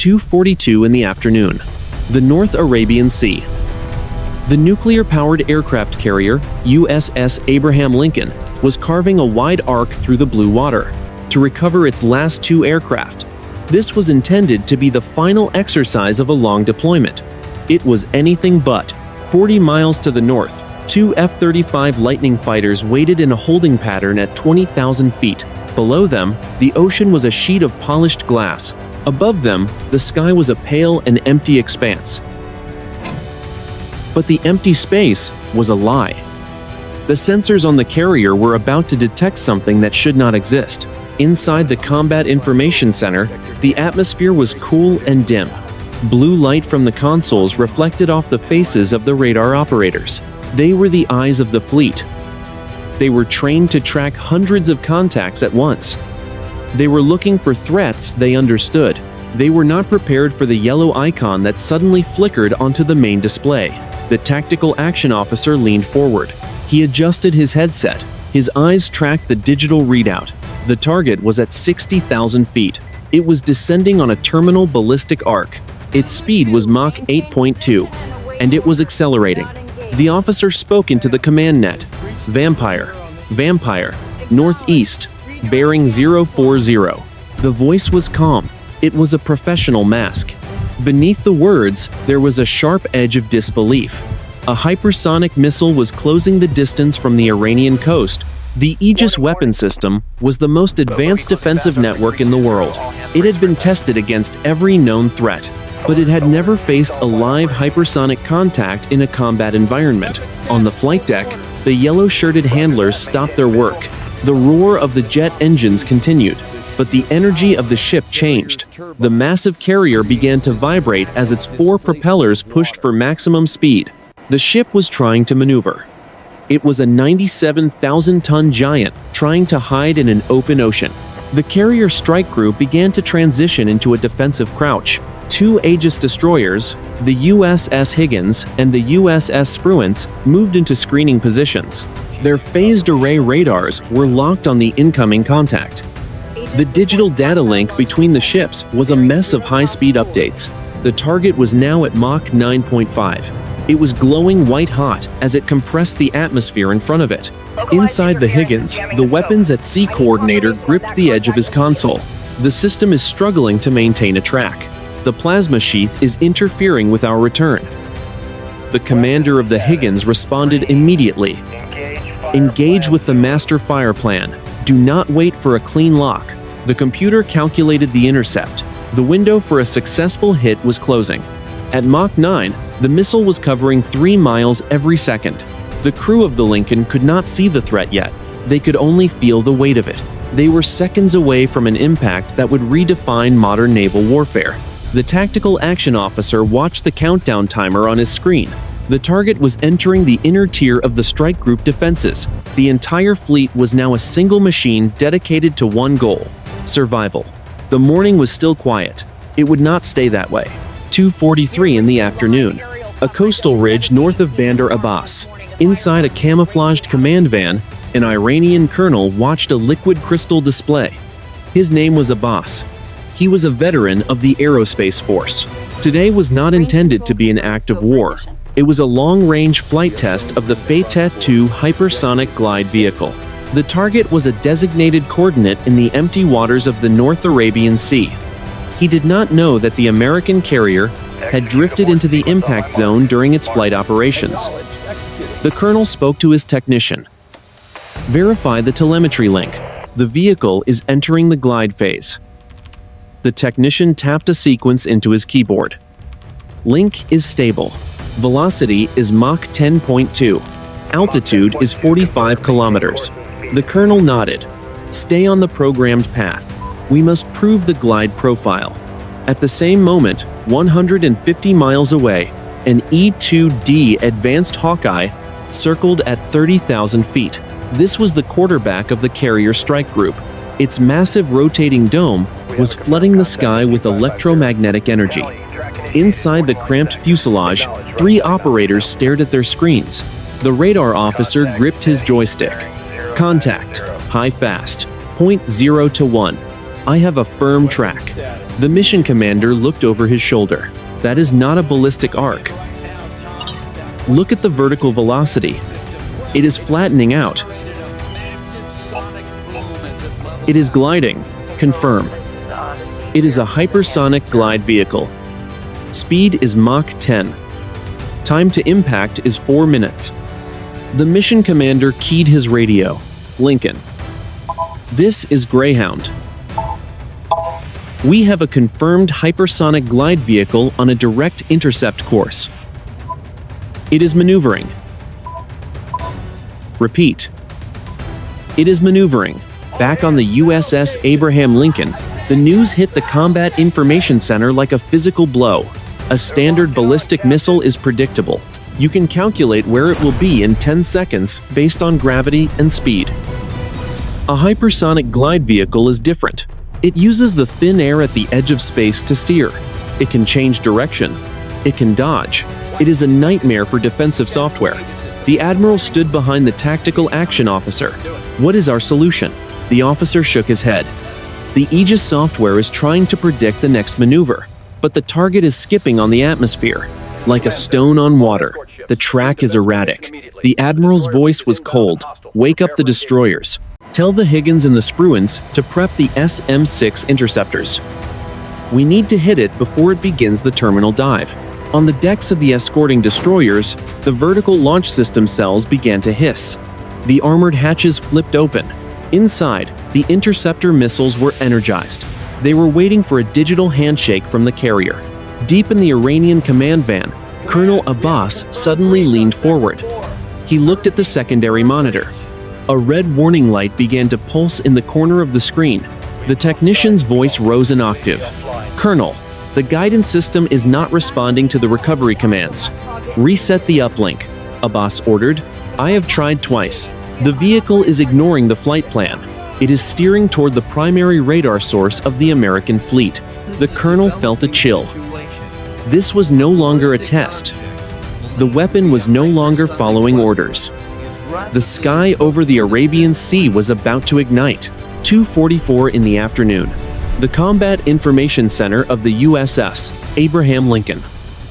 2:42 in the afternoon. The North Arabian Sea. The nuclear-powered aircraft carrier, USS Abraham Lincoln, was carving a wide arc through the blue water to recover its last two aircraft. This was intended to be the final exercise of a long deployment. It was anything but. 40 miles to the north, two F-35 Lightning fighters waited in a holding pattern at 20,000 feet. Below them, the ocean was a sheet of polished glass. Above them, the sky was a pale and empty expanse. But the empty space was a lie. The sensors on the carrier were about to detect something that should not exist. Inside the Combat Information Center, the atmosphere was cool and dim. Blue light from the consoles reflected off the faces of the radar operators. They were the eyes of the fleet. They were trained to track hundreds of contacts at once. They were looking for threats they understood. They were not prepared for the yellow icon that suddenly flickered onto the main display. The tactical action officer leaned forward. He adjusted his headset. His eyes tracked the digital readout. The target was at 60,000 feet. It was descending on a terminal ballistic arc. Its speed was Mach 8.2, and it was accelerating. The officer spoke into the command net. Vampire, northeast, bearing 040. The voice was calm. It was a professional mask. Beneath the words, there was a sharp edge of disbelief. A hypersonic missile was closing the distance from the Iranian coast. The Aegis weapon system was the most advanced defensive network in the world. It had been tested against every known threat, but it had never faced a live hypersonic contact in a combat environment. On the flight deck, the yellow-shirted handlers stopped their work. The roar of the jet engines continued, but the energy of the ship changed. The massive carrier began to vibrate as its four propellers pushed for maximum speed. The ship was trying to maneuver. It was a 97,000-ton giant trying to hide in an open ocean. The carrier strike group began to transition into a defensive crouch. Two Aegis destroyers, the USS Higgins and the USS Spruance, moved into screening positions. Their phased array radars were locked on the incoming contact. The digital data link between the ships was a mess of high-speed updates. The target was now at Mach 9.5. It was glowing white-hot as it compressed the atmosphere in front of it. Inside the Higgins, the weapons at sea coordinator gripped the edge of his console. The system is struggling to maintain a track. The plasma sheath is interfering with our return. The commander of the Higgins responded immediately. Engage with the master fire plan. Do not wait for a clean lock. The computer calculated the intercept. The window for a successful hit was closing. At Mach 9, the missile was covering 3 miles every second. The crew of the Lincoln could not see the threat yet. They could only feel the weight of it. They were seconds away from an impact that would redefine modern naval warfare. The tactical action officer watched the countdown timer on his screen. The target was entering the inner tier of the strike group defenses. The entire fleet was now a single machine dedicated to one goal: survival. The morning was still quiet. It would not stay that way. 2:43 in the afternoon. A coastal ridge north of Bandar Abbas. Inside a camouflaged command van, an Iranian colonel watched a liquid crystal display. His name was Abbas. He was a veteran of the aerospace force. Today was not intended to be an act of war. It was a long-range flight test of the Fateh-2 hypersonic glide vehicle. The target was a designated coordinate in the empty waters of the North Arabian Sea. He did not know that the American carrier had drifted into the impact zone during its flight operations. The colonel spoke to his technician. Verify the telemetry link. The vehicle is entering the glide phase. The technician tapped a sequence into his keyboard. Link is stable. Velocity is Mach 10.2. Altitude is 45 kilometers. The colonel nodded. Stay on the programmed path. We must prove the glide profile. At the same moment, 150 miles away, an E-2D Advanced Hawkeye circled at 30,000 feet. This was the quarterback of the carrier strike group. Its massive rotating dome was flooding the sky with electromagnetic energy. Inside the cramped fuselage, 3 operators stared at their screens. The radar officer gripped his joystick. Contact. High fast. 0 to 1. I have a firm track. The mission commander looked over his shoulder. That is not a ballistic arc. Look at the vertical velocity. It is flattening out. It is gliding. Confirm. It is a hypersonic glide vehicle. Speed is Mach 10. Time to impact is 4 minutes. The mission commander keyed his radio. Lincoln. This is Greyhound. We have a confirmed hypersonic glide vehicle on a direct intercept course. It is maneuvering. Repeat. It is maneuvering. Back on the USS Abraham Lincoln, the news hit the Combat Information Center like a physical blow. A standard ballistic missile is predictable. You can calculate where it will be in 10 seconds based on gravity and speed. A hypersonic glide vehicle is different. It uses the thin air at the edge of space to steer. It can change direction. It can dodge. It is a nightmare for defensive software. The admiral stood behind the tactical action officer. What is our solution? The officer shook his head. The Aegis software is trying to predict the next maneuver, but the target is skipping on the atmosphere. Like a stone on water, the track is erratic. The admiral's voice was cold. Wake up the destroyers. Tell the Higgins and the Spruans to prep the SM-6 interceptors. We need to hit it before it begins the terminal dive. On the decks of the escorting destroyers, the vertical launch system cells began to hiss. The armored hatches flipped open. Inside, the interceptor missiles were energized. They were waiting for a digital handshake from the carrier. Deep in the Iranian command van, Colonel Abbas suddenly leaned forward. He looked at the secondary monitor. A red warning light began to pulse in the corner of the screen. The technician's voice rose an octave. Colonel, the guidance system is not responding to the recovery commands. Reset the uplink, Abbas ordered. I have tried twice. The vehicle is ignoring the flight plan. It is steering toward the primary radar source of the American fleet. The colonel felt a chill. This was no longer a test. The weapon was no longer following orders. The sky over the Arabian Sea was about to ignite. 2:44 in the afternoon. The Combat Information Center of the USS Abraham Lincoln.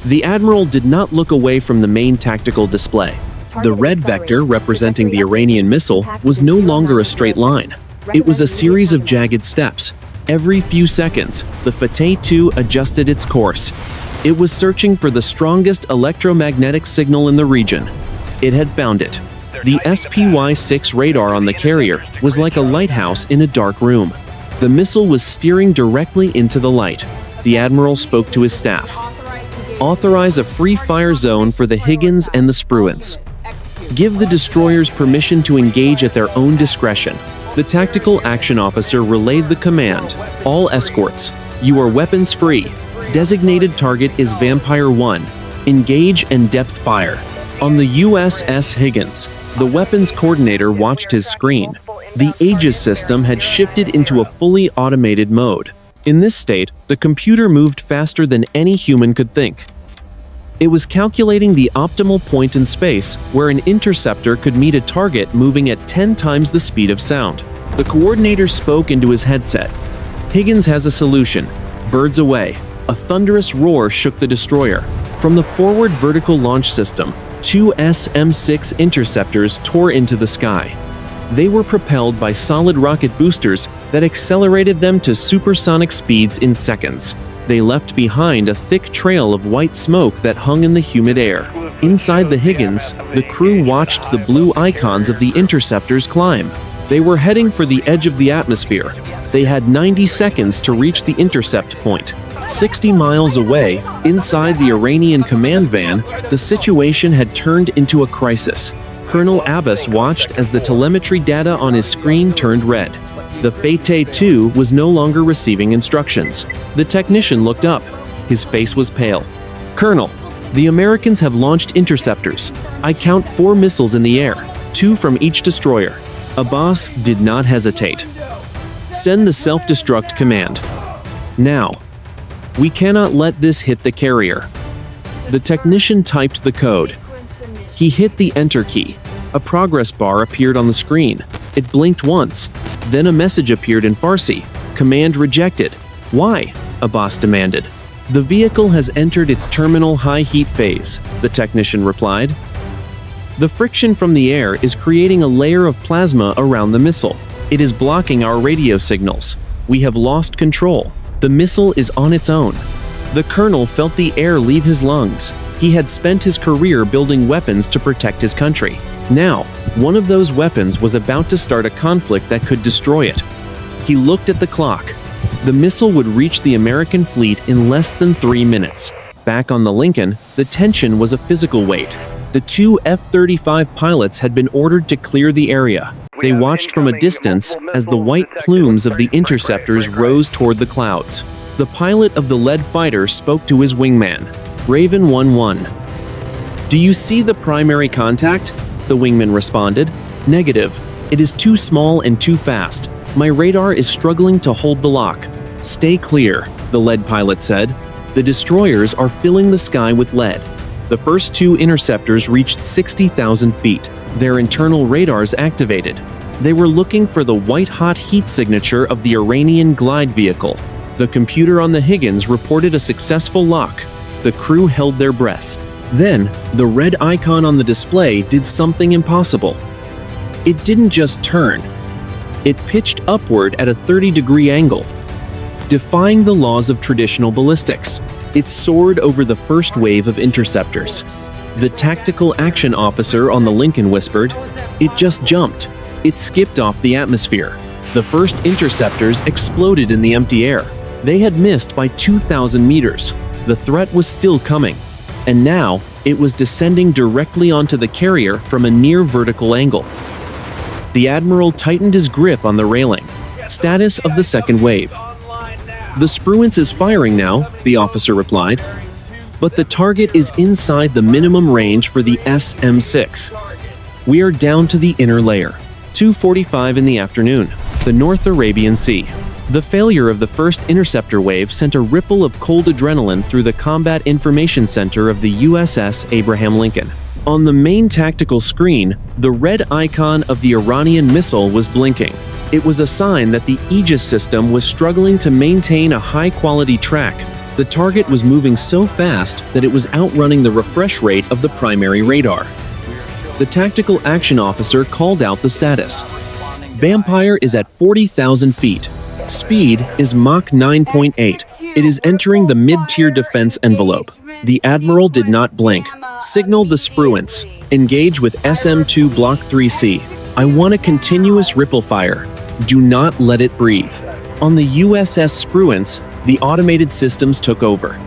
The admiral did not look away from the main tactical display. The red vector representing the Iranian missile was no longer a straight line. It was a series of jagged steps. Every few seconds, the Fateh-2 adjusted its course. It was searching for the strongest electromagnetic signal in the region. It had found it. The SPY-6 radar on the carrier was like a lighthouse in a dark room. The missile was steering directly into the light. The admiral spoke to his staff. Authorize a free fire zone for the Higgins and the Spruans. Give the destroyers permission to engage at their own discretion. The tactical action officer relayed the command. All escorts, you are weapons free. Designated target is Vampire 1. Engage and depth fire. On the USS Higgins, the weapons coordinator watched his screen. The Aegis system had shifted into a fully automated mode. In this state, the computer moved faster than any human could think. It was calculating the optimal point in space where an interceptor could meet a target moving at 10 times the speed of sound. The coordinator spoke into his headset. Higgins has a solution. Birds away. A thunderous roar shook the destroyer. From the forward vertical launch system, 2 SM-6 interceptors tore into the sky. They were propelled by solid rocket boosters that accelerated them to supersonic speeds in seconds. They left behind a thick trail of white smoke that hung in the humid air. Inside the Higgins, the crew watched the blue icons of the interceptors climb. They were heading for the edge of the atmosphere. They had 90 seconds to reach the intercept point. 60 miles away, inside the Iranian command van, the situation had turned into a crisis. Colonel Abbas watched as the telemetry data on his screen turned red. The Fateh-2 was no longer receiving instructions. The technician looked up. His face was pale. Colonel, the Americans have launched interceptors. I count 4 missiles in the air, 2 from each destroyer. Abbas did not hesitate. Send the self-destruct command. Now. We cannot let this hit the carrier. The technician typed the code. He hit the enter key. A progress bar appeared on the screen. It blinked once. Then a message appeared in Farsi. Command rejected. Why? Abbas demanded. The vehicle has entered its terminal high heat phase, the technician replied. The friction from the air is creating a layer of plasma around the missile. It is blocking our radio signals. We have lost control. The missile is on its own. The colonel felt the air leave his lungs. He had spent his career building weapons to protect his country. Now, one of those weapons was about to start a conflict that could destroy it. He looked at the clock. The missile would reach the American fleet in less than 3 minutes. Back on the Lincoln, the tension was a physical weight. The 2 F-35 pilots had been ordered to clear the area. They watched from a distance as the white plumes of the interceptors rose toward the clouds. The pilot of the lead fighter spoke to his wingman, Raven 1-1. Do you see the primary contact? The wingman responded. Negative. It is too small and too fast. My radar is struggling to hold the lock. Stay clear, the lead pilot said. The destroyers are filling the sky with lead. The first 2 interceptors reached 60,000 feet. Their internal radars activated. They were looking for the white-hot heat signature of the Iranian glide vehicle. The computer on the Higgins reported a successful lock. The crew held their breath. Then, the red icon on the display did something impossible. It didn't just turn. It pitched upward at a 30-degree angle. Defying the laws of traditional ballistics, it soared over the first wave of interceptors. The tactical action officer on the Lincoln whispered, "It just jumped. It skipped off the atmosphere." The first interceptors exploded in the empty air. They had missed by 2,000 meters. The threat was still coming. And now, it was descending directly onto the carrier from a near vertical angle. The admiral tightened his grip on the railing. Status of the second wave. The Spruance is firing now, the officer replied. But the target is inside the minimum range for the SM-6. We are down to the inner layer. 2:45 in the afternoon. The North Arabian Sea. The failure of the first interceptor wave sent a ripple of cold adrenaline through the Combat Information Center of the USS Abraham Lincoln. On the main tactical screen, the red icon of the Iranian missile was blinking. It was a sign that the Aegis system was struggling to maintain a high-quality track. The target was moving so fast that it was outrunning the refresh rate of the primary radar. The tactical action officer called out the status. Vampire is at 40,000 feet. Speed is Mach 9.8. It is entering the mid-tier defense envelope. The admiral did not blink. Signaled the Spruance. Engage with SM-2 Block 3C. I want a continuous ripple fire. Do not let it breathe. On the USS Spruance, the automated systems took over.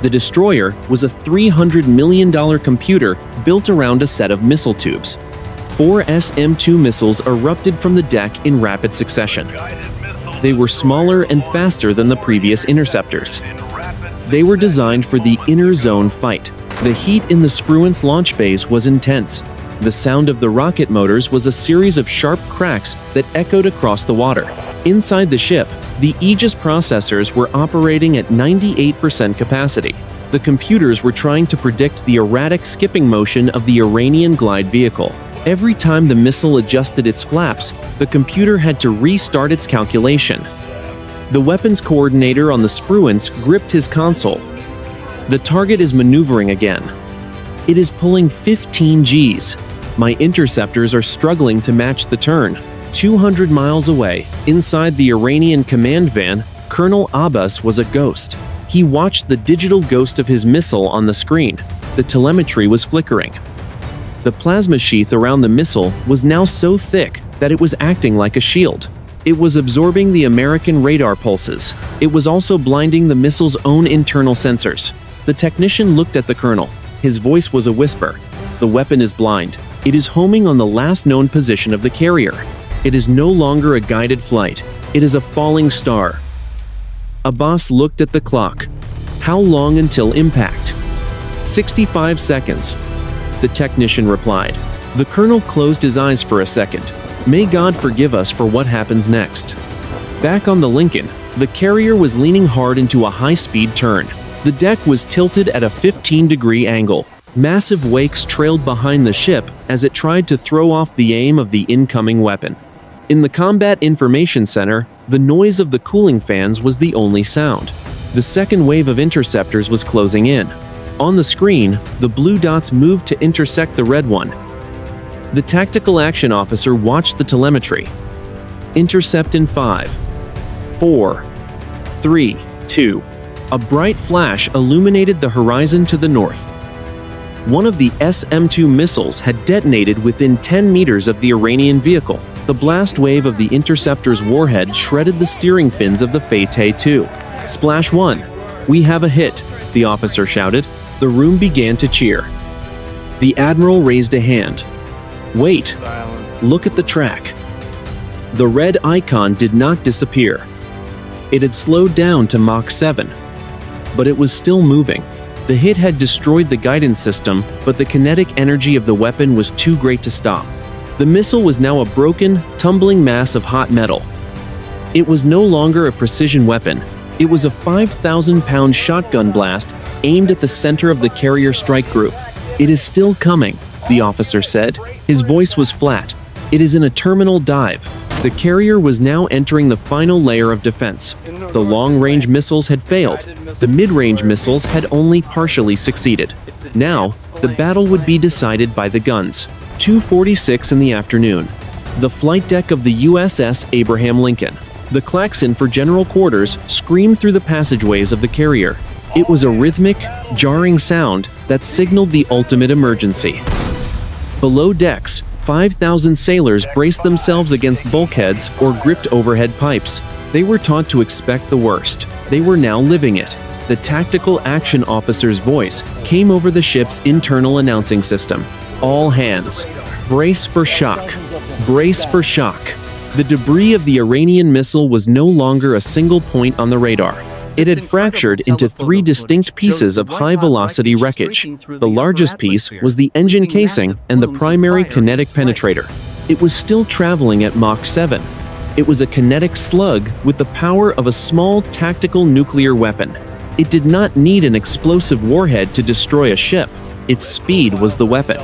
The destroyer was a $300 million computer built around a set of missile tubes. 4 SM-2 missiles erupted from the deck in rapid succession. They were smaller and faster than the previous interceptors. They were designed for the inner zone fight. The heat in the Spruance launch base was intense. The sound of the rocket motors was a series of sharp cracks that echoed across the water. Inside the ship, the Aegis processors were operating at 98% capacity. The computers were trying to predict the erratic skipping motion of the Iranian glide vehicle. Every time the missile adjusted its flaps, the computer had to restart its calculation. The weapons coordinator on the Spruance gripped his console. The target is maneuvering again. It is pulling 15 Gs. My interceptors are struggling to match the turn. 200 miles away, inside the Iranian command van, Colonel Abbas was a ghost. He watched the digital ghost of his missile on the screen. The telemetry was flickering. The plasma sheath around the missile was now so thick that it was acting like a shield. It was absorbing the American radar pulses. It was also blinding the missile's own internal sensors. The technician looked at the colonel. His voice was a whisper. The weapon is blind. It is homing on the last known position of the carrier. It is no longer a guided flight. It is a falling star. Abbas looked at the clock. How long until impact? 65 seconds. The technician replied. The colonel closed his eyes for a second. May God forgive us for what happens next. Back on the Lincoln, the carrier was leaning hard into a high-speed turn. The deck was tilted at a 15-degree angle. Massive wakes trailed behind the ship as it tried to throw off the aim of the incoming weapon. In the Combat Information Center, the noise of the cooling fans was the only sound. The second wave of interceptors was closing in. On the screen, the blue dots moved to intersect the red one. The tactical action officer watched the telemetry. Intercept in 5, 4, 3, 2. A bright flash illuminated the horizon to the north. One of the SM-2 missiles had detonated within 10 meters of the Iranian vehicle. The blast wave of the interceptor's warhead shredded the steering fins of the Fateh-2. Splash 1. We have a hit, the officer shouted. The room began to cheer. The admiral raised a hand. Wait. Silence. Look at the track. The red icon did not disappear. It had slowed down to Mach 7. But it was still moving. The hit had destroyed the guidance system, but the kinetic energy of the weapon was too great to stop. The missile was now a broken, tumbling mass of hot metal. It was no longer a precision weapon. It was a 5,000-pound shotgun blast aimed at the center of the carrier strike group. It is still coming, the officer said. His voice was flat. It is in a terminal dive. The carrier was now entering the final layer of defense. The long-range missiles had failed. The mid-range missiles had only partially succeeded. Now, the battle would be decided by the guns. 2:46 in the afternoon. The flight deck of the USS Abraham Lincoln. The klaxon for general quarters screamed through the passageways of the carrier. It was a rhythmic, jarring sound that signaled the ultimate emergency. Below decks, 5,000 sailors braced themselves against bulkheads or gripped overhead pipes. They were taught to expect the worst. They were now living it. The tactical action officer's voice came over the ship's internal announcing system. All hands, brace for shock. Brace for shock. The debris of the Iranian missile was no longer a single point on the radar. It had fractured into 3 distinct pieces of high-velocity wreckage. The largest piece was the engine casing and the primary kinetic penetrator. It was still traveling at Mach 7. It was a kinetic slug with the power of a small tactical nuclear weapon. It did not need an explosive warhead to destroy a ship. Its speed was the weapon.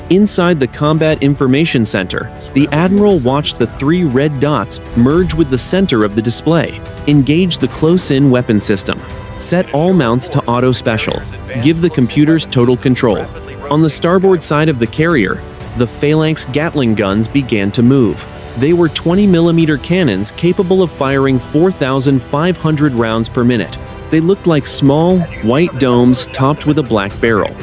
Inside the Combat Information Center, the Admiral watched the 3 red dots merge with the center of the display. Engage the close-in weapon system. Set all mounts to auto special. Give the computers total control. On the starboard side of the carrier, the Phalanx Gatling guns began to move. They were 20mm cannons capable of firing 4,500 rounds per minute. They looked like small, white domes topped with a black barrel.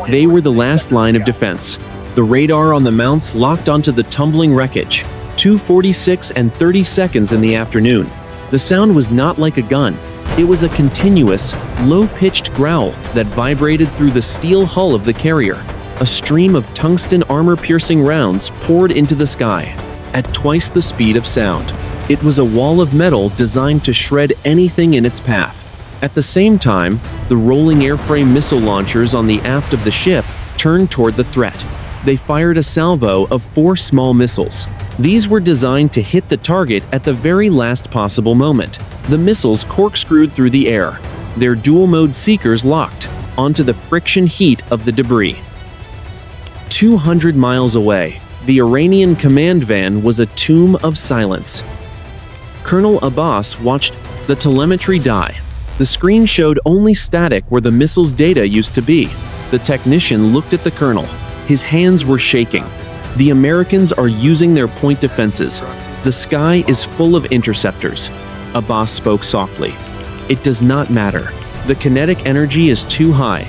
They were the last line of defense. The radar on the mounts locked onto the tumbling wreckage. 2:46 and 30 seconds in the afternoon. The sound was not like a gun. It was a continuous, low-pitched growl that vibrated through the steel hull of the carrier. A stream of tungsten armor-piercing rounds poured into the sky at twice the speed of sound. It was a wall of metal designed to shred anything in its path. At the same time, the rolling airframe missile launchers on the aft of the ship turned toward the threat. They fired a salvo of 4 small missiles. These were designed to hit the target at the very last possible moment. The missiles corkscrewed through the air, their dual-mode seekers locked onto the friction heat of the debris. 200 miles away, the Iranian command van was a tomb of silence. Colonel Abbas watched the telemetry die. The screen showed only static where the missile's data used to be. The technician looked at the colonel. His hands were shaking. The Americans are using their point defenses. The sky is full of interceptors. Abbas spoke softly. It does not matter. The kinetic energy is too high.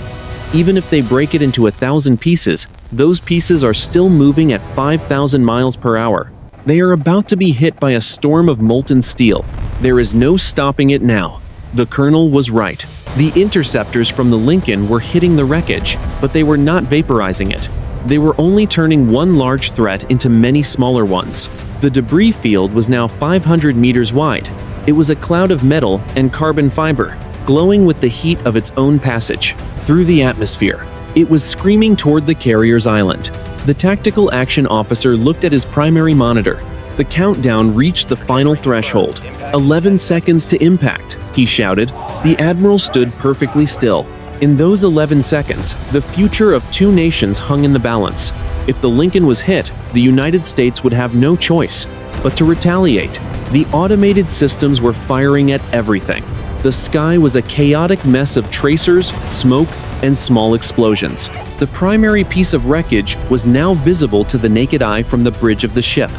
Even if they break it into 1,000 pieces, those pieces are still moving at 5,000 miles per hour. They are about to be hit by a storm of molten steel. There is no stopping it now. The colonel was right. The interceptors from the Lincoln were hitting the wreckage, but they were not vaporizing it. They were only turning one large threat into many smaller ones. The debris field was now 500 meters wide. It was a cloud of metal and carbon fiber, glowing with the heat of its own passage through the atmosphere. It was screaming toward the carrier's island. The tactical action officer looked at his primary monitor. The countdown reached the final threshold. 11 seconds to impact, he shouted. The admiral stood perfectly still. In those 11 seconds, the future of 2 nations hung in the balance. If the Lincoln was hit, the United States would have no choice. but to retaliate. The automated systems were firing at everything. The sky was a chaotic mess of tracers, smoke, and small explosions. The primary piece of wreckage was now visible to the naked eye from the bridge of the ship.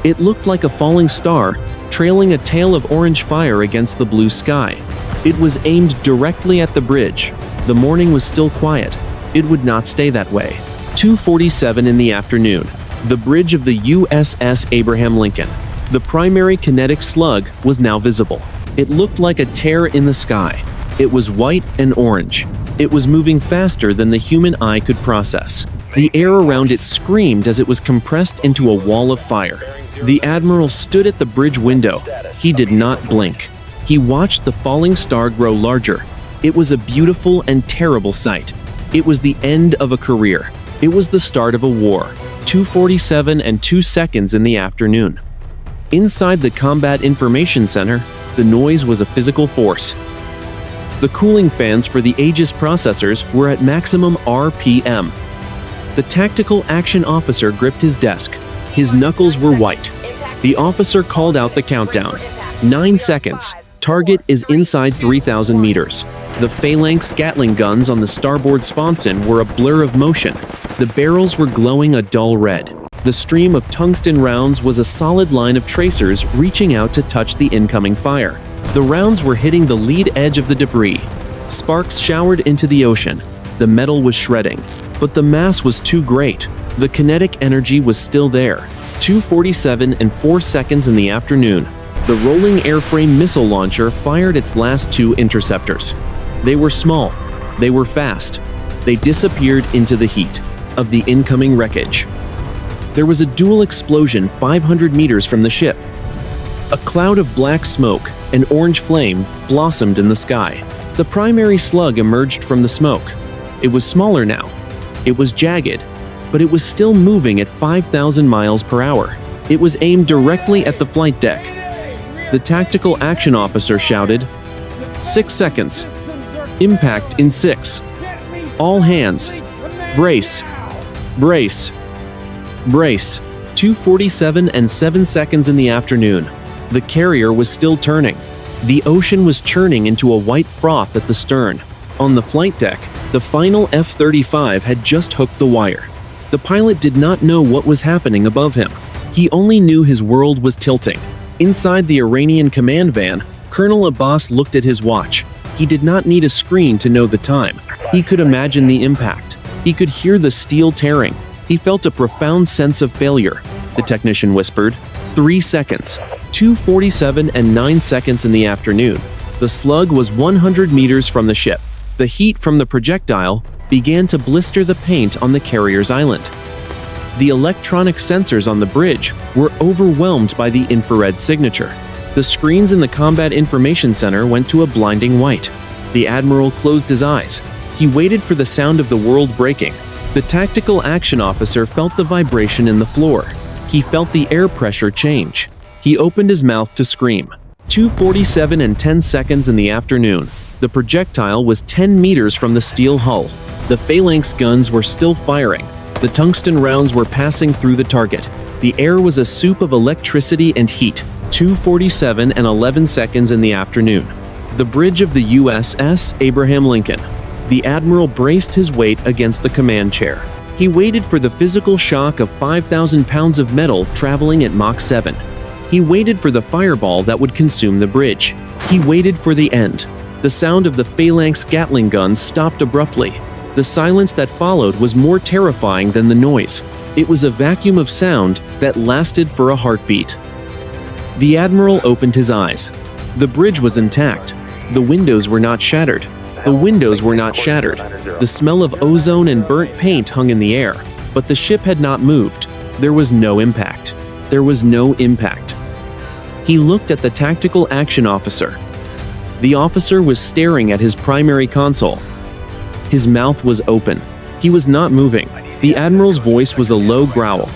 It looked like a falling star, trailing a tail of orange fire against the blue sky. It was aimed directly at the bridge. The morning was still quiet. It would not stay that way. 2:47 in the afternoon. The bridge of the USS Abraham Lincoln. The primary kinetic slug was now visible. It looked like a tear in the sky. It was white and orange. It was moving faster than the human eye could process. The air around it screamed as it was compressed into a wall of fire. The admiral stood at the bridge window. He did not blink. He watched the falling star grow larger. It was a beautiful and terrible sight. It was the end of a career. It was the start of a war. 2:47 and 2 seconds in the afternoon. Inside the Combat Information Center, the noise was a physical force. The cooling fans for the Aegis processors were at maximum RPM. The tactical action officer gripped his desk. His knuckles were white. The officer called out the countdown. 9 seconds. Target is inside 3,000 meters. The Phalanx Gatling guns on the starboard sponson were a blur of motion. The barrels were glowing a dull red. The stream of tungsten rounds was a solid line of tracers reaching out to touch the incoming fire. The rounds were hitting the lead edge of the debris. Sparks showered into the ocean. The metal was shredding. But the mass was too great. The kinetic energy was still there. 2:47 and 4 seconds in the afternoon. The rolling airframe missile launcher fired its last 2 interceptors. They were small. They were fast. They disappeared into the heat of the incoming wreckage. There was a dual explosion 500 meters from the ship. A cloud of black smoke and orange flame blossomed in the sky. The primary slug emerged from the smoke. It was smaller now. It was jagged, but it was still moving at 5,000 miles per hour. It was aimed directly at the flight deck. The tactical action officer shouted, 6 seconds. Impact in 6. All hands. Brace. Brace. Brace. 2:47 and 7 seconds in the afternoon. The carrier was still turning. The ocean was churning into a white froth at the stern. On the flight deck, the final F-35 had just hooked the wire. The pilot did not know what was happening above him. He only knew his world was tilting. Inside the Iranian command van, Colonel Abbas looked at his watch. He did not need a screen to know the time. He could imagine the impact. He could hear the steel tearing. He felt a profound sense of failure. The technician whispered, 3 seconds. 2:47 and 9 seconds in the afternoon. The slug was 100 meters from the ship. The heat from the projectile began to blister the paint on the carrier's island. The electronic sensors on the bridge were overwhelmed by the infrared signature. The screens in the Combat Information Center went to a blinding white. The admiral closed his eyes. He waited for the sound of the world breaking. The tactical action officer felt the vibration in the floor. He felt the air pressure change. He opened his mouth to scream. 2:47 and 10 seconds in the afternoon. The projectile was 10 meters from the steel hull. The Phalanx guns were still firing. The tungsten rounds were passing through the target. The air was a soup of electricity and heat. 2:47 and 11 seconds in the afternoon. The bridge of the USS Abraham Lincoln. The admiral braced his weight against the command chair. He waited for the physical shock of 5,000 pounds of metal traveling at Mach 7. He waited for the fireball that would consume the bridge. He waited for the end. The sound of the Phalanx Gatling guns stopped abruptly. The silence that followed was more terrifying than the noise. It was a vacuum of sound that lasted for a heartbeat. The admiral opened his eyes. The bridge was intact. The windows were not shattered. The windows were not shattered. The smell of ozone and burnt paint hung in the air, but the ship had not moved. There was no impact. There was no impact. He looked at the tactical action officer. The officer was staring at his primary console. His mouth was open. He was not moving. The admiral's voice was a low growl.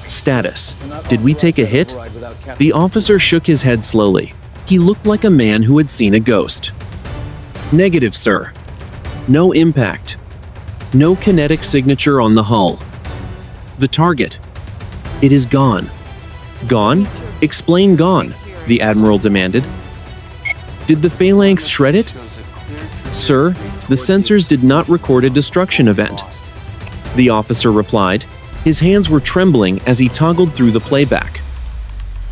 Status. Did we take a hit? The officer shook his head slowly. He looked like a man who had seen a ghost. Negative, sir. No impact. No kinetic signature on the hull. The target. It is gone. Gone? Explain gone, the Admiral demanded. Did the Phalanx shred it? Sir, the sensors did not record a destruction event. The officer replied. His hands were trembling as he toggled through the playback.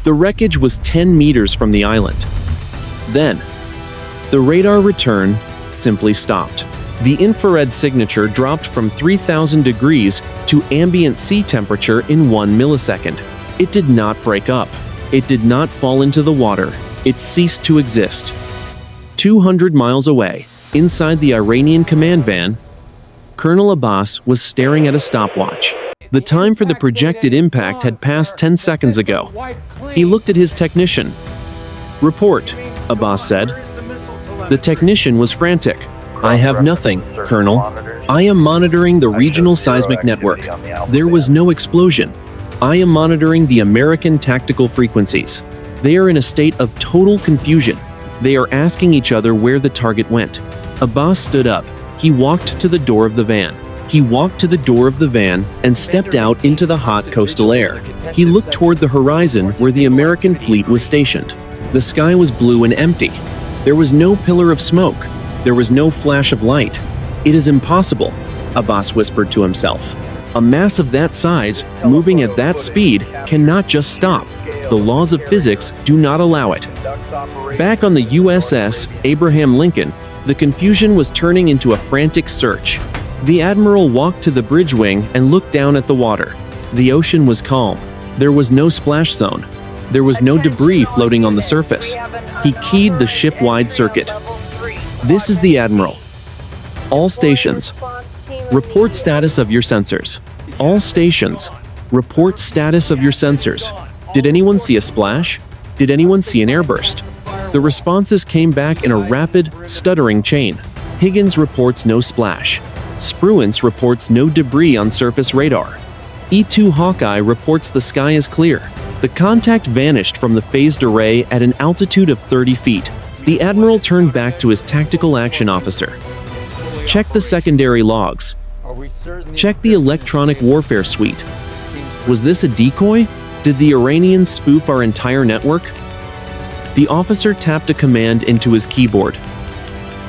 The wreckage was 10 meters from the island. Then, the radar return simply stopped. The infrared signature dropped from 3,000 degrees to ambient sea temperature in 1 millisecond. It did not break up. It did not fall into the water. It ceased to exist. 200 miles away, inside the Iranian command van, Colonel Abbas was staring at a stopwatch. The time for the projected impact had passed 10 seconds ago. He looked at his technician. Report, Abbas said. The technician was frantic. I have nothing, Colonel. I am monitoring the regional seismic network. There was no explosion. I am monitoring the American tactical frequencies. They are in a state of total confusion. They are asking each other where the target went. Abbas stood up. He walked to the door of the van. He walked to the door of the van and stepped out into the hot coastal air. He looked toward the horizon where the American fleet was stationed. The sky was blue and empty. There was no pillar of smoke. There was no flash of light. It is impossible, Abbas whispered to himself. A mass of that size, moving at that speed, cannot just stop. The laws of physics do not allow it. Back on the USS Abraham Lincoln, the confusion was turning into a frantic search. The Admiral walked to the bridge wing and looked down at the water. The ocean was calm. There was no splash zone. There was no debris floating on the surface. He keyed the ship-wide circuit. This is the Admiral. All stations. Report status of your sensors. All stations. Report status of your sensors. Did anyone see a splash? Did anyone see an airburst? The responses came back in a rapid, stuttering chain. Higgins reports no splash. Spruance reports no debris on surface radar. E2 Hawkeye reports the sky is clear. The contact vanished from the phased array at an altitude of 30 feet. The Admiral turned back to his tactical action officer. Check the secondary logs. Check the electronic warfare suite. Was this a decoy? Did the Iranians spoof our entire network? The officer tapped a command into his keyboard.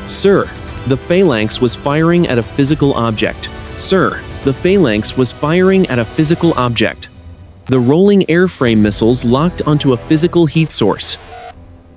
Sir, the Phalanx was firing at a physical object. Sir, the Phalanx was firing at a physical object. The rolling airframe missiles locked onto a physical heat source.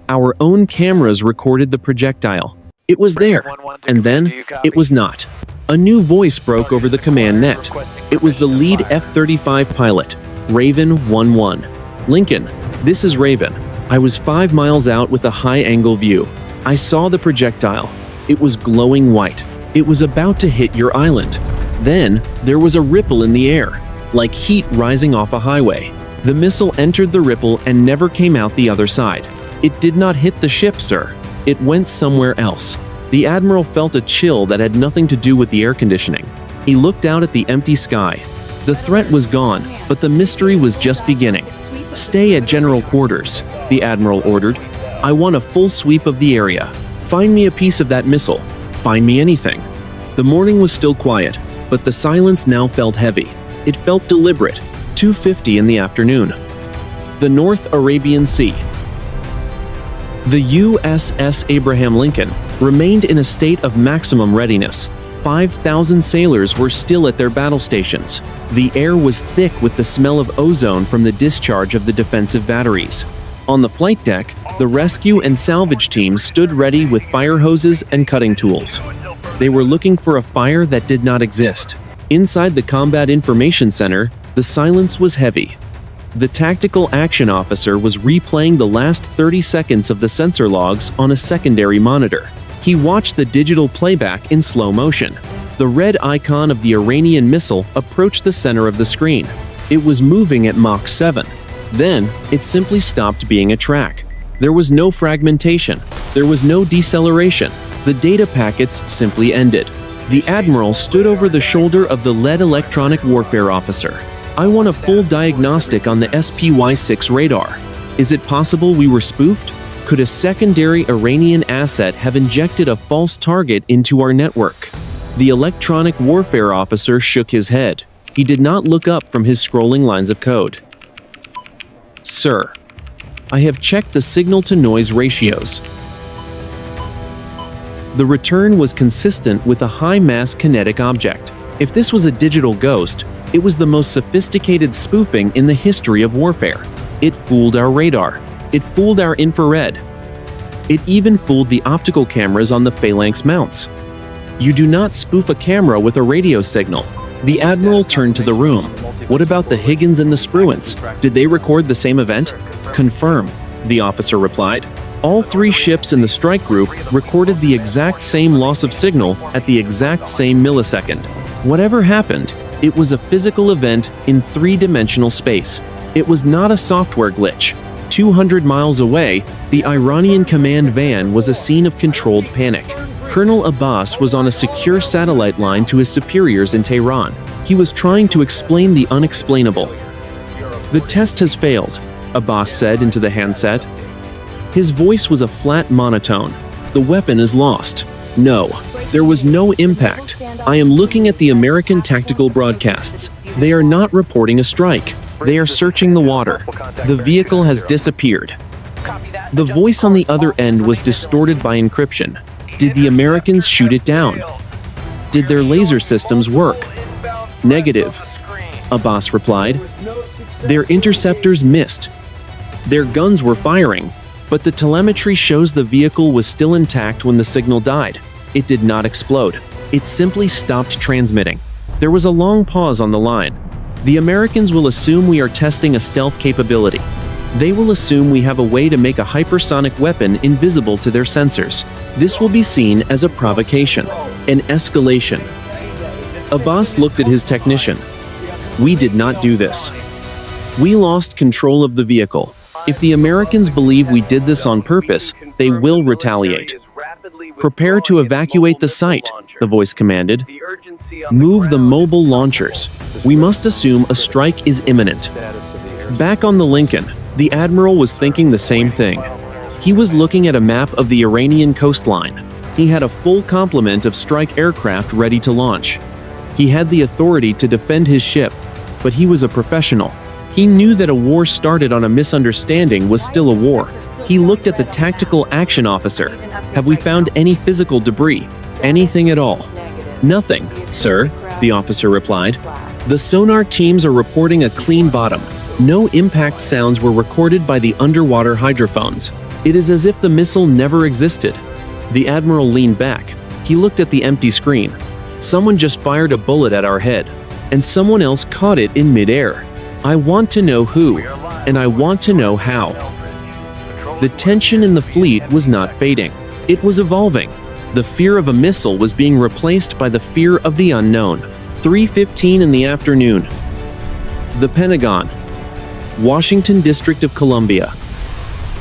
Our own cameras recorded the projectile. It was there, and then it was not. A new voice broke over the command net. It was the lead F-35 pilot, Raven 1-1. Lincoln, this is Raven. I was 5 miles out with a high-angle view. I saw the projectile. It was glowing white. It was about to hit your island. Then, there was a ripple in the air, like heat rising off a highway. The missile entered the ripple and never came out the other side. It did not hit the ship, sir. It went somewhere else. The Admiral felt a chill that had nothing to do with the air conditioning. He looked out at the empty sky. The threat was gone, but the mystery was just beginning. Stay at General Quarters, the Admiral ordered. I want a full sweep of the area. Find me a piece of that missile. Find me anything. The morning was still quiet, but the silence now felt heavy. It felt deliberate. 2:50 in the afternoon. The North Arabian Sea. The USS Abraham Lincoln remained in a state of maximum readiness. 5,000 sailors were still at their battle stations. The air was thick with the smell of ozone from the discharge of the defensive batteries. On the flight deck, the rescue and salvage teams stood ready with fire hoses and cutting tools. They were looking for a fire that did not exist. Inside the Combat Information Center, the silence was heavy. The tactical action officer was replaying the last 30 seconds of the sensor logs on a secondary monitor. He watched the digital playback in slow motion. The red icon of the Iranian missile approached the center of the screen. It was moving at Mach 7. Then, it simply stopped being a track. There was no fragmentation. There was no deceleration. The data packets simply ended. The Admiral stood over the shoulder of the lead electronic warfare officer. I want a full diagnostic on the SPY-6 radar. Is it possible we were spoofed? Could a secondary Iranian asset have injected a false target into our network? The electronic warfare officer shook his head. He did not look up from his scrolling lines of code. Sir, I have checked the signal-to-noise ratios. The return was consistent with a high-mass kinetic object. If this was a digital ghost, it was the most sophisticated spoofing in the history of warfare. It fooled our radar. It fooled our infrared. It even fooled the optical cameras on the Phalanx mounts. You do not spoof a camera with a radio signal. The Admiral turned to the room. What about the Higgins and the Spruance? Did they record the same event? Confirm, the officer replied. All 3 ships in the strike group recorded the exact same loss of signal at the exact same millisecond. Whatever happened, it was a physical event in 3-dimensional space. It was not a software glitch. 200 miles away, the Iranian command van was a scene of controlled panic. Colonel Abbas was on a secure satellite line to his superiors in Tehran. He was trying to explain the unexplainable. The test has failed, Abbas said into the handset. His voice was a flat monotone. The weapon is lost. No, there was no impact. I am looking at the American tactical broadcasts. They are not reporting a strike. They are searching the water. The vehicle has disappeared. The voice on the other end was distorted by encryption. Did the Americans shoot it down? Did their laser systems work? Negative, Abbas replied. Their interceptors missed. Their guns were firing, but the telemetry shows the vehicle was still intact when the signal died. It did not explode. It simply stopped transmitting. There was a long pause on the line. The Americans will assume we are testing a stealth capability. They will assume we have a way to make a hypersonic weapon invisible to their sensors. This will be seen as a provocation, an escalation. Abbas looked at his technician. We did not do this. We lost control of the vehicle. If the Americans believe we did this on purpose, they will retaliate. Prepare to evacuate the site, the voice commanded. Move the mobile launchers. We must assume a strike is imminent. Back on the Lincoln, the Admiral was thinking the same thing. He was looking at a map of the Iranian coastline. He had a full complement of strike aircraft ready to launch. He had the authority to defend his ship, but he was a professional. He knew that a war started on a misunderstanding was still a war. He looked at the tactical action officer. Have we found any physical debris? Anything at all? Nothing, sir, the officer replied. The sonar teams are reporting a clean bottom. No impact sounds were recorded by the underwater hydrophones. It is as if the missile never existed. The Admiral leaned back. He looked at the empty screen. Someone just fired a bullet at our head, and someone else caught it in midair. I want to know who, and I want to know how. The tension in the fleet was not fading. It was evolving. The fear of a missile was being replaced by the fear of the unknown. 3:15 in the afternoon. The Pentagon, Washington District of Columbia.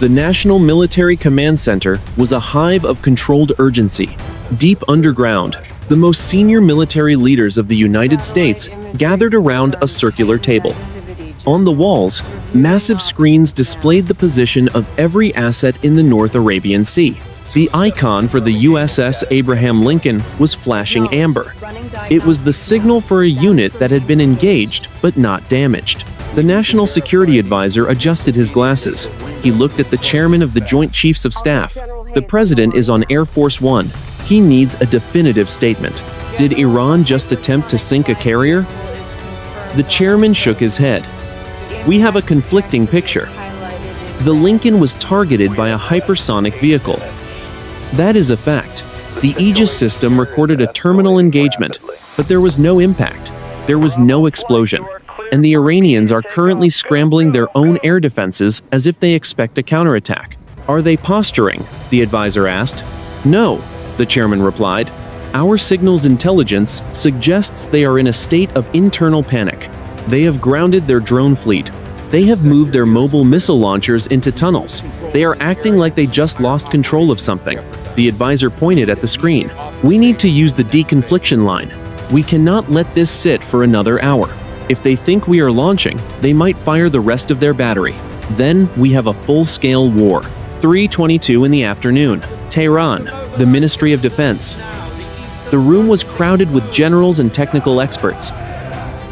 The National Military Command Center was a hive of controlled urgency. Deep underground, the most senior military leaders of the United States gathered around a circular table. On the walls, massive screens displayed the position of every asset in the North Arabian Sea. The icon for the USS Abraham Lincoln was flashing amber. It was the signal for a unit that had been engaged but not damaged. The National Security Advisor adjusted his glasses. He looked at the chairman of the Joint Chiefs of Staff. The president is on Air Force One. He needs a definitive statement. Did Iran just attempt to sink a carrier? The chairman shook his head. We have a conflicting picture. The Lincoln was targeted by a hypersonic vehicle. That is a fact. The Aegis system recorded a terminal engagement, but there was no impact. There was no explosion. And the Iranians are currently scrambling their own air defenses as if they expect a counterattack. Are they posturing? The advisor asked. No, the chairman replied. Our signals intelligence suggests they are in a state of internal panic. They have grounded their drone fleet. They have moved their mobile missile launchers into tunnels. They are acting like they just lost control of something. The advisor pointed at the screen. We need to use the deconfliction line. We cannot let this sit for another hour. If they think we are launching, they might fire the rest of their battery. Then we have a full-scale war. 3:22 in the afternoon. Tehran, the Ministry of Defense. The room was crowded with generals and technical experts.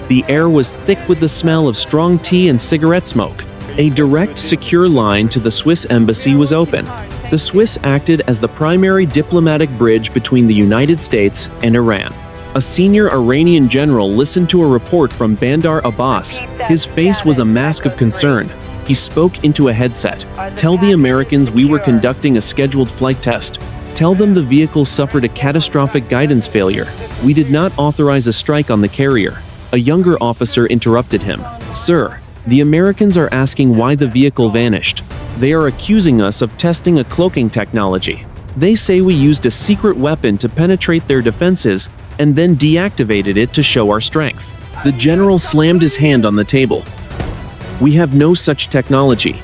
The air was thick with the smell of strong tea and cigarette smoke. A direct, secure line to the Swiss embassy was open. The Swiss acted as the primary diplomatic bridge between the United States and Iran. A senior Iranian general listened to a report from Bandar Abbas. His face was a mask of concern. He spoke into a headset. "Tell the Americans we were conducting a scheduled flight test. Tell them the vehicle suffered a catastrophic guidance failure. We did not authorize a strike on the carrier." A younger officer interrupted him. "Sir, the Americans are asking why the vehicle vanished. They are accusing us of testing a cloaking technology. They say we used a secret weapon to penetrate their defenses and then deactivated it to show our strength." The general slammed his hand on the table. "We have no such technology.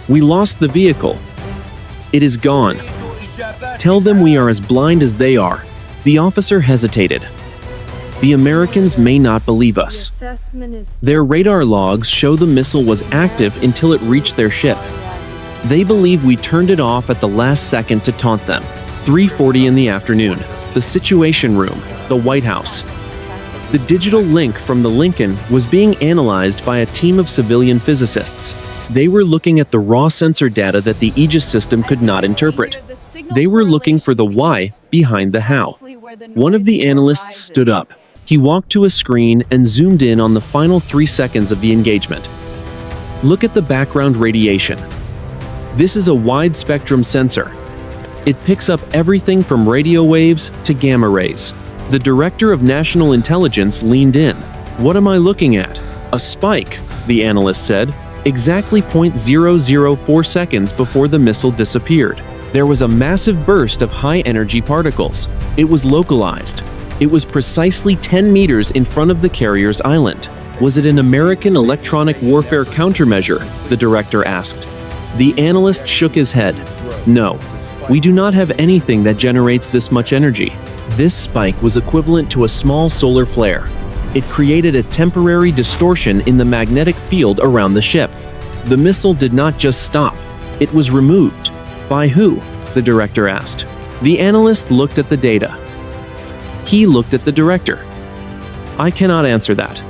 We lost the vehicle. It is gone. Tell them we are as blind as they are." The officer hesitated. "The Americans may not believe us. Their radar logs show the missile was active until it reached their ship. They believe we turned it off at the last second to taunt them." 3:40 in the afternoon. The Situation Room, the White House. The digital link from the Lincoln was being analyzed by a team of civilian physicists. They were looking at the raw sensor data that the Aegis system could not interpret. They were looking for the why behind the how. One of the analysts stood up. He walked to a screen and zoomed in on the final 3 seconds of the engagement. "Look at the background radiation. This is a wide-spectrum sensor. It picks up everything from radio waves to gamma rays." The director of national intelligence leaned in. "What am I looking at?" "A spike," the analyst said, exactly 0.004 seconds before the missile disappeared. There was a massive burst of high-energy particles. It was localized. It was precisely 10 meters in front of the carrier's island. "Was it an American electronic warfare countermeasure?" the director asked. The analyst shook his head. "No. We do not have anything that generates this much energy." This spike was equivalent to a small solar flare. It created a temporary distortion in the magnetic field around the ship. The missile did not just stop. It was removed. "By who?" the director asked. The analyst looked at the data. He looked at the director. "I cannot answer that.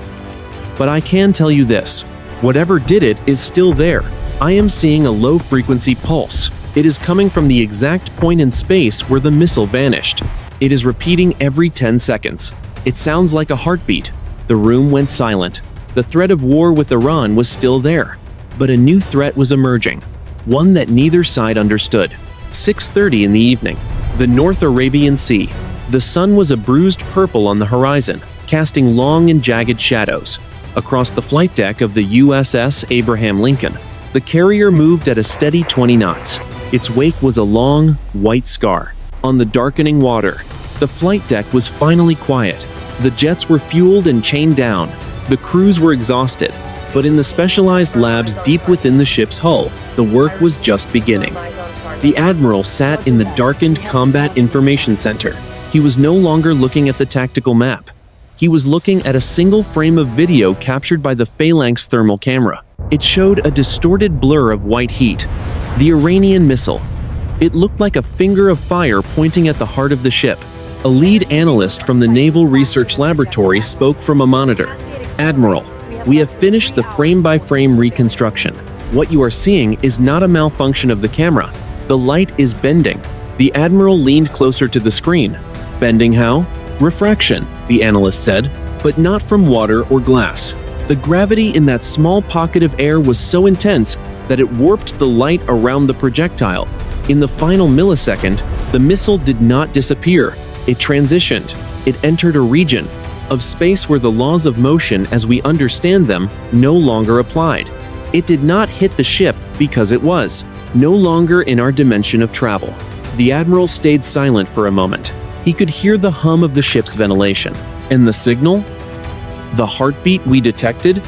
But I can tell you this. Whatever did it is still there. I am seeing a low-frequency pulse. It is coming from the exact point in space where the missile vanished. It is repeating every 10 seconds. It sounds like a heartbeat." The room went silent. The threat of war with Iran was still there. But a new threat was emerging. One that neither side understood. 6:30 in the evening. The North Arabian Sea. The sun was a bruised purple on the horizon, casting long and jagged shadows. Across the flight deck of the USS Abraham Lincoln, the carrier moved at a steady 20 knots. Its wake was a long, white scar on the darkening water. The flight deck was finally quiet. The jets were fueled and chained down. The crews were exhausted. But in the specialized labs deep within the ship's hull, the work was just beginning. The admiral sat in the darkened Combat Information Center. He was no longer looking at the tactical map. He was looking at a single frame of video captured by the Phalanx thermal camera. It showed a distorted blur of white heat. The Iranian missile. It looked like a finger of fire pointing at the heart of the ship. A lead analyst from the Naval Research Laboratory spoke from a monitor. "Admiral, we have finished the frame-by-frame reconstruction. What you are seeing is not a malfunction of the camera. The light is bending." The admiral leaned closer to the screen. "Bending how?" "Refraction," the analyst said, "but not from water or glass. The gravity in that small pocket of air was so intense that it warped the light around the projectile. In the final millisecond, the missile did not disappear. It transitioned. It entered a region of space where the laws of motion as we understand them no longer applied. It did not hit the ship because it was no longer in our dimension of travel." The admiral stayed silent for a moment. He could hear the hum of the ship's ventilation. "And the signal? The heartbeat we detected?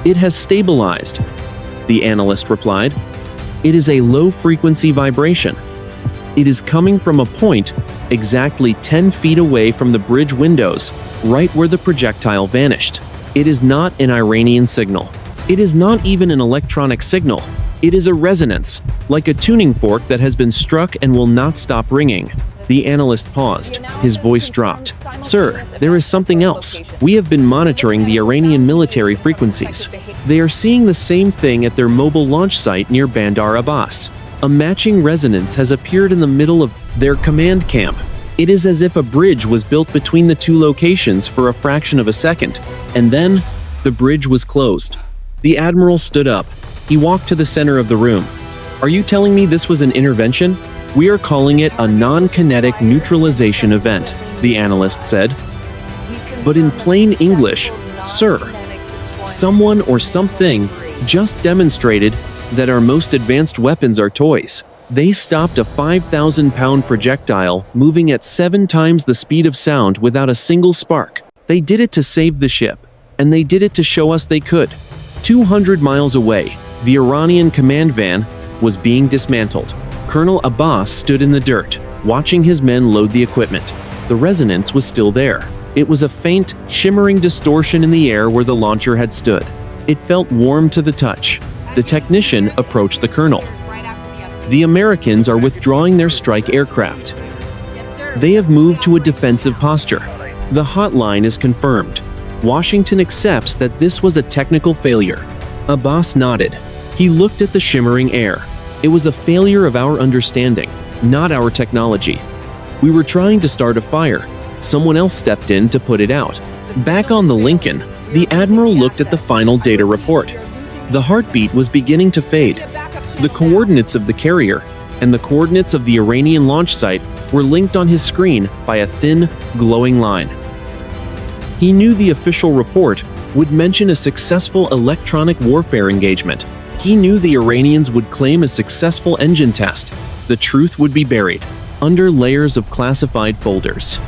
It has stabilized," the analyst replied. "It is a low-frequency vibration. It is coming from a point exactly 10 feet away from the bridge windows, right where the projectile vanished. It is not an Iranian signal. It is not even an electronic signal. It is a resonance, like a tuning fork that has been struck and will not stop ringing." The analyst paused. His voice dropped. Sir, there is something else. We have been monitoring the Iranian military frequencies. They are seeing the same thing at their mobile launch site near Bandar Abbas. A matching resonance has appeared in the middle of their command camp. It is as if a bridge was built between the two locations for a fraction of a second, and then the bridge was closed. The admiral stood up. He walked to the center of the room. Are you telling me this was an intervention? We are calling it a non-kinetic neutralization event, the analyst said. But in plain English, sir, someone or something just demonstrated that our most advanced weapons are toys. They stopped a 5,000-pound projectile moving at 7 times the speed of sound without a single spark. They did it to save the ship, and they did it to show us they could. 200 miles away, the Iranian command van was being dismantled. Colonel Abbas stood in the dirt, watching his men load the equipment. The resonance was still there. It was a faint, shimmering distortion in the air where the launcher had stood. It felt warm to the touch. The technician approached the colonel. The Americans are withdrawing their strike aircraft. They have moved to a defensive posture. The hotline is confirmed. Washington accepts that this was a technical failure. Abbas nodded. He looked at the shimmering air. It was a failure of our understanding, not our technology. We were trying to start a fire. Someone else stepped in to put it out. Back on the Lincoln, the admiral looked at the final data report. The heartbeat was beginning to fade. The coordinates of the carrier and the coordinates of the Iranian launch site were linked on his screen by a thin, glowing line. He knew the official report would mention a successful electronic warfare engagement. He knew the Iranians would claim a successful engine test. The truth would be buried under layers of classified folders.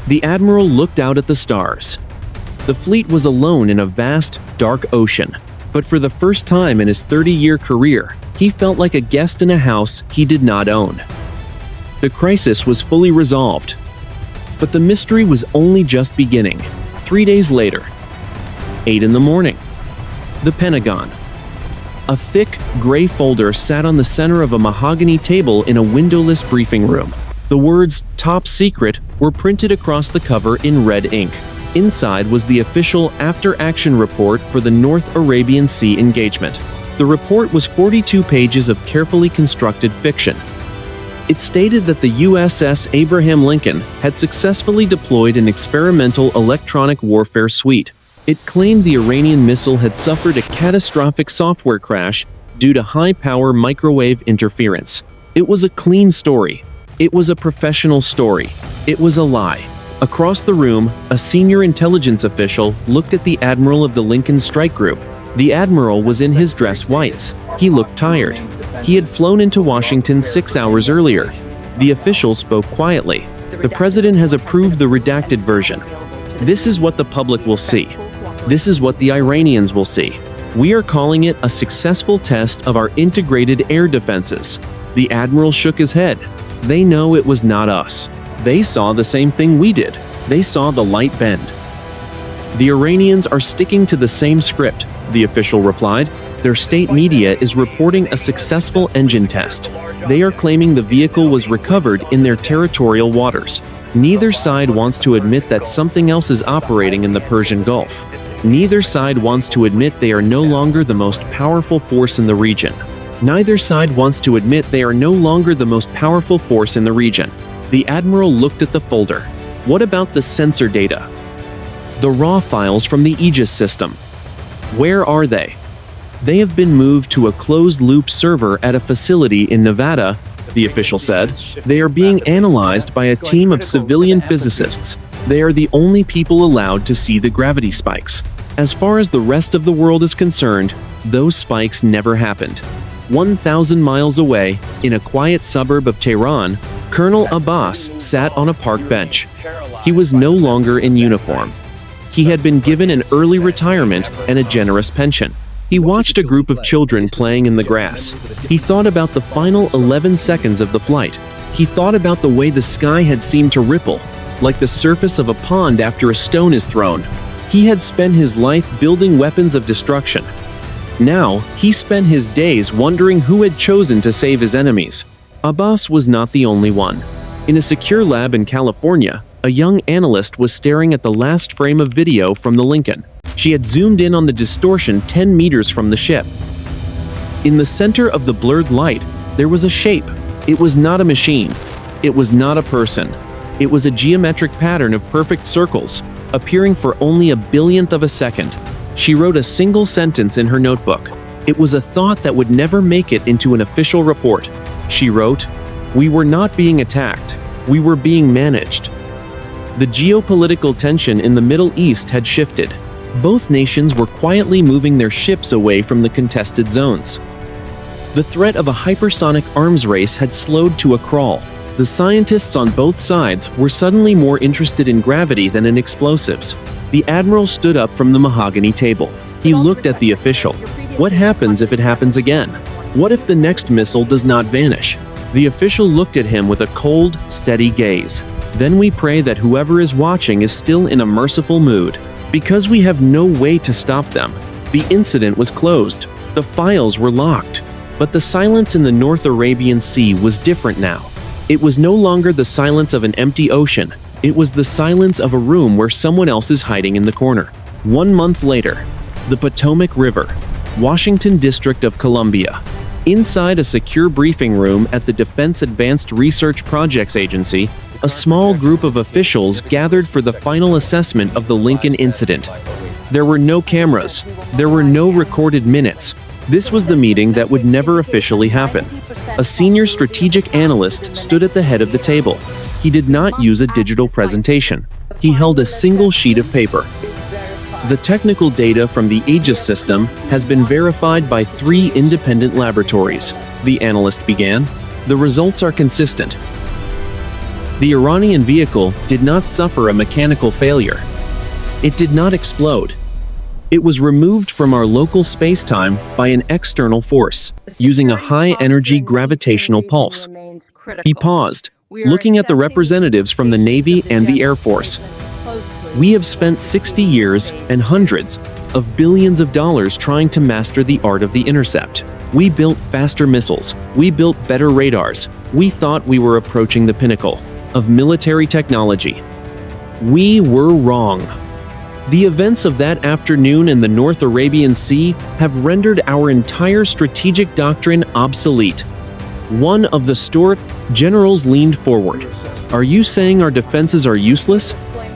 The admiral looked out at the stars. The fleet was alone in a vast, dark ocean. But for the first time in his 30-year career, he felt like a guest in a house he did not own. The crisis was fully resolved. But the mystery was only just beginning. 3 days later, 8 in the morning, the Pentagon. A thick, gray folder sat on the center of a mahogany table in a windowless briefing room. The words, "Top Secret," were printed across the cover in red ink. Inside was the official after-action report for the North Arabian Sea engagement. The report was 42 pages of carefully constructed fiction. It stated that the USS Abraham Lincoln had successfully deployed an experimental electronic warfare suite. It claimed the Iranian missile had suffered a catastrophic software crash due to high-power microwave interference. It was a clean story. It was a professional story. It was a lie. Across the room, a senior intelligence official looked at the admiral of the Lincoln Strike Group. The admiral was in his dress whites. He looked tired. He had flown into Washington 6 hours earlier. The official spoke quietly. The president has approved the redacted version. This is what the public will see. This is what the Iranians will see. We are calling it a successful test of our integrated air defenses. The admiral shook his head. They know it was not us. They saw the same thing we did. They saw the light bend. The Iranians are sticking to the same script, the official replied. Their state media is reporting a successful engine test. They are claiming the vehicle was recovered in their territorial waters. Neither side wants to admit that something else is operating in the Persian Gulf. Neither side wants to admit they are no longer the most powerful force in the region. Neither side wants to admit they are no longer the most powerful force in the region. The admiral looked at the folder. What about the sensor data? The raw files from the Aegis system. Where are they? They have been moved to a closed-loop server at a facility in Nevada, the official said. They are being analyzed by a team of civilian physicists. They are the only people allowed to see the gravity spikes. As far as the rest of the world is concerned, those spikes never happened. 1,000 miles away, in a quiet suburb of Tehran, Colonel Abbas sat on a park bench. He was no longer in uniform. He had been given an early retirement and a generous pension. He watched a group of children playing in the grass. He thought about the final 11 seconds of the flight. He thought about the way the sky had seemed to ripple, like the surface of a pond after a stone is thrown. He had spent his life building weapons of destruction. Now, he spent his days wondering who had chosen to save his enemies. Abbas was not the only one. In a secure lab in California, a young analyst was staring at the last frame of video from the Lincoln. She had zoomed in on the distortion 10 meters from the ship. In the center of the blurred light, there was a shape. It was not a machine. It was not a person. It was a geometric pattern of perfect circles, appearing for only a billionth of a second. She wrote a single sentence in her notebook. It was a thought that would never make it into an official report. She wrote, "We were not being attacked. We were being managed." The geopolitical tension in the Middle East had shifted. Both nations were quietly moving their ships away from the contested zones. The threat of a hypersonic arms race had slowed to a crawl. The scientists on both sides were suddenly more interested in gravity than in explosives. The admiral stood up from the mahogany table. He looked at the official. What happens if it happens again? What if the next missile does not vanish? The official looked at him with a cold, steady gaze. Then we pray that whoever is watching is still in a merciful mood. Because we have no way to stop them. The incident was closed. The files were locked. But the silence in the North Arabian Sea was different now. It was no longer the silence of an empty ocean. It was the silence of a room where someone else is hiding in the corner. 1 month later, the Potomac River, Washington District of Columbia. Inside a secure briefing room at the Defense Advanced Research Projects Agency, a small group of officials gathered for the final assessment of the Lincoln incident. There were no cameras. There were no recorded minutes. This was the meeting that would never officially happen. A senior strategic analyst stood at the head of the table. He did not use a digital presentation. He held a single sheet of paper. The technical data from the Aegis system has been verified by 3 independent laboratories. The analyst began. The results are consistent. The Iranian vehicle did not suffer a mechanical failure. It did not explode. It was removed from our local space-time by an external force, using a high-energy gravitational pulse. He paused, looking at the representatives from the Navy and the Air Force. We have spent 60 years and hundreds of billions of dollars trying to master the art of the intercept. We built faster missiles. We built better radars. We thought we were approaching the pinnacle of military technology. We were wrong. The events of that afternoon in the North Arabian Sea have rendered our entire strategic doctrine obsolete. One of the Stuart generals leaned forward. Are you saying our defenses are useless?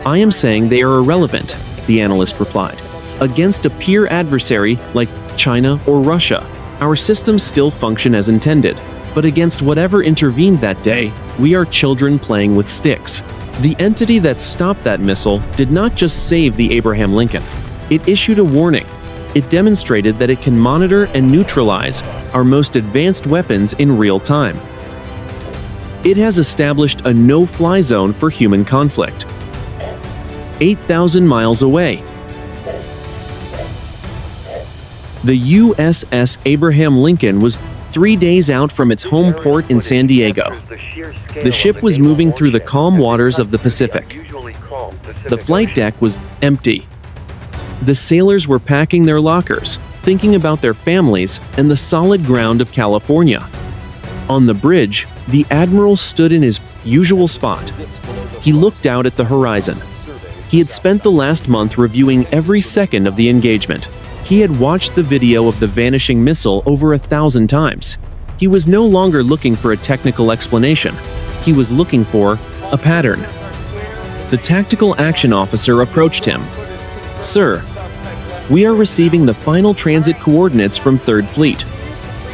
I am saying they are irrelevant, the analyst replied. Against a peer adversary like China or Russia, our systems still function as intended. But against whatever intervened that day, we are children playing with sticks. The entity that stopped that missile did not just save the Abraham Lincoln. It issued a warning. It demonstrated that it can monitor and neutralize our most advanced weapons in real time. It has established a no-fly zone for human conflict. 8,000 miles away. The USS Abraham Lincoln was 3 days out from its home port in San Diego. The ship was moving through the calm waters of the Pacific. The flight deck was empty. The sailors were packing their lockers, thinking about their families and the solid ground of California. On the bridge, the admiral stood in his usual spot. He looked out at the horizon. He had spent the last month reviewing every second of the engagement. He had watched the video of the vanishing missile over 1,000 times. He was no longer looking for a technical explanation. He was looking for a pattern. The tactical action officer approached him. "Sir, we are receiving the final transit coordinates from 3rd Fleet.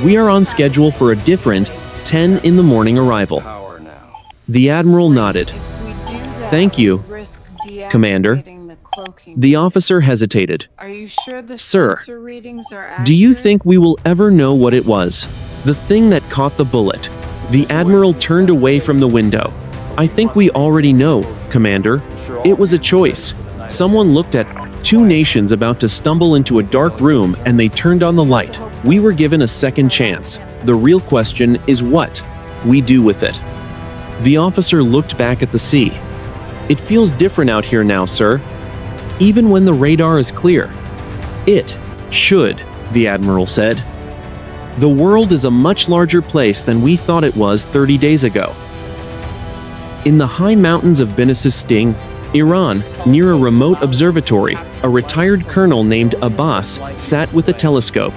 We are on schedule for a different 10 in the morning arrival." The admiral nodded. "Thank you, Commander." The officer hesitated. Are you sure the "Sir, sensor readings are accurate? do you think we will ever know what it was? The thing that caught the bullet?" The admiral turned away from the window. "I think we already know, Commander. It was a choice. Someone looked at 2 nations about to stumble into a dark room and they turned on the light. We were given a second chance. The real question is what we do with it." The officer looked back at the sea. "It feels different out here now, sir. Even when the radar is clear." "It should," the admiral said. "The world is a much larger place than we thought it was 30 days ago." In the high mountains of Benisisting, Iran, near a remote observatory, a retired colonel named Abbas sat with a telescope.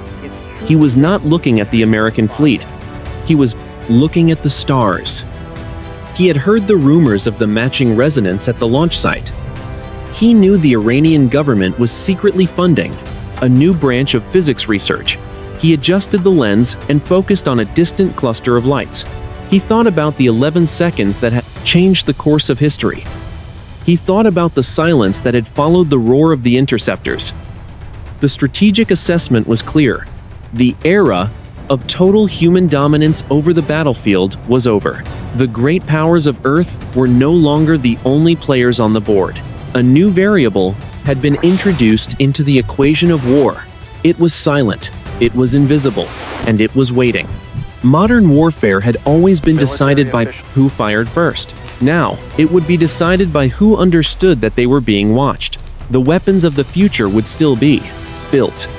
He was not looking at the American fleet. He was looking at the stars. He had heard the rumors of the matching resonance at the launch site. He knew the Iranian government was secretly funding a new branch of physics research. He adjusted the lens and focused on a distant cluster of lights. He thought about the 11 seconds that had changed the course of history. He thought about the silence that had followed the roar of the interceptors. The strategic assessment was clear. The era of total human dominance over the battlefield was over. The great powers of Earth were no longer the only players on the board. A new variable had been introduced into the equation of war. It was silent, it was invisible, and it was waiting. Modern warfare had always been decided by who fired first. Now, it would be decided by who understood that they were being watched. The weapons of the future would still be built.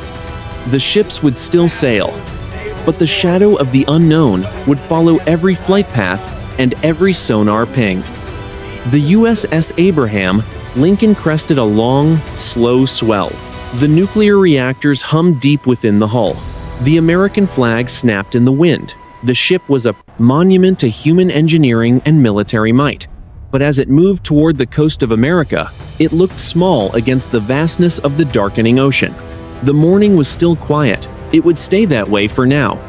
The ships would still sail. But the shadow of the unknown would follow every flight path and every sonar ping. The USS Abraham Lincoln crested a long, slow swell. The nuclear reactors hummed deep within the hull. The American flag snapped in the wind. The ship was a monument to human engineering and military might. But as it moved toward the coast of America, it looked small against the vastness of the darkening ocean. The morning was still quiet. It would stay that way for now.